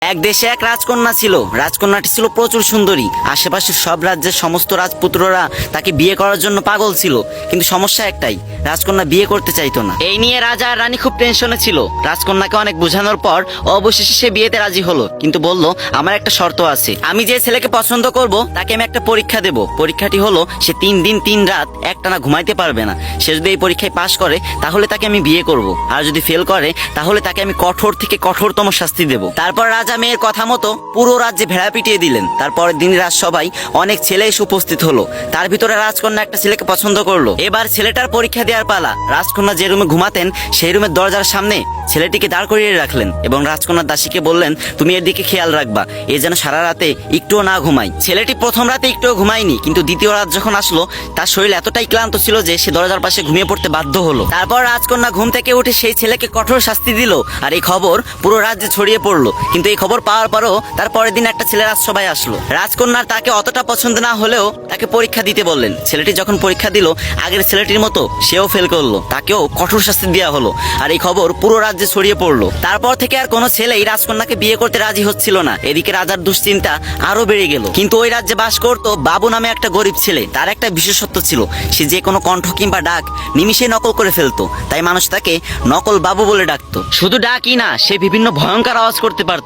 এক দেশে এক রাজকন্যা ছিল। রাজকন্যাটি ছিল প্রচুর সুন্দরী। আশেপাশের সব রাজ্যের সমস্ত রাজপুত্ররা তাকে বিয়ে করার জন্য পাগল ছিল, কিন্তু সমস্যা একটাই, রাজকন্যা বিয়ে করতে চাইতো না। এই নিয়ে রাজা আর রানী খুব টেনশনে ছিল। রাজকন্যাকে অনেক বোঝানোর পর অবশেষে সে বিয়েতে রাজি হলো, কিন্তু বলল আমার একটা শর্ত আছে। আমি যে ছেলেকে পছন্দ করব তাকে আমি একটা পরীক্ষা দেব। পরীক্ষাটি হলো সে 3 দিন 3 রাত একটানা ঘুমাইতে পারবে না। সে যদি এই পরীক্ষায় পাশ করে তাহলে তাকে আমি বিয়ে করব, আর যদি ফেল করে তাহলে তাকে আমি কঠোর থেকে কঠোরতম শাস্তি দেব। তারপর রাজা মেয়ের কথা মতো পুরো রাজ্যে ভেড়া পিটিয়ে দিলেন। তারপরের দিন রাজসভায় অনেক ছেলে এসে উপস্থিত হলো। তার ভিতরে রাজকন্যা একটা ছেলেকে পছন্দ করলো। এবার ছেলেটার পরীক্ষা দেওয়ার পালা। রাজকন্যা যে রুমে ঘুমাতেন সেই রুমের দরজার সামনে ছেলেটিকে দাঁড় করিয়ে রাখলেন এবং রাজকন্যার দাসীকে বললেন, তুমি এর দিকে খেয়াল রাখবা, এ যেন সারা রাতে একটুও না ঘুমায়। ছেলেটি প্রথম রাতে একটুও ঘুমায়নি, কিন্তু দ্বিতীয় রাত যখন আসলো তার শরীর এতটাই ক্লান্ত ছিল যে সে দরজার পাশে ঘুমিয়ে পড়তে বাধ্য হলো। তারপর রাজকন্যা ঘুম থেকে উঠে সেই ছেলেকে কঠোর শাস্তি দিল, আর এই খবর পুরো রাজ্যে ছড়িয়ে পড়লো। কিন্তু এই খবর পাওয়ার পরও তার পরের দিন একটা ছেলে রাজসভায় আসলো। রাজকন্যার তাকে অতটা পছন্দ না হলেও তাকে পরীক্ষা দিতে বললেন। ছেলেটি যখন পরীক্ষা দিল, আগের ছেলেটির মতো সেও ফেল করলো, তাকেও কঠোর শাস্তি দেওয়া হলো, আর এই খবর পুরো রাজ্যে ছড়িয়ে পড়লো। তারপর থেকে আর কোনো ছেলেই রাজকন্যাকে বিয়ে করতে রাজি হচ্ছিল না। এদিকে রাজার দুশ্চিন্তা আরো বেড়ে গেল। কিন্তু ওই রাজ্যে বাস করতো বাবু নামে একটা গরিব ছেলে। তার একটা বিশেষত্ব ছিল, সে যে কোনো কণ্ঠ কিংবা ডাক নিমিষে নকল করে ফেলতো, তাই মানুষ তাকে নকল বাবু বলে ডাকতো। শুধু ডাকই না, সে বিভিন্ন ভয়ঙ্কর আওয়াজ করতে পারতো।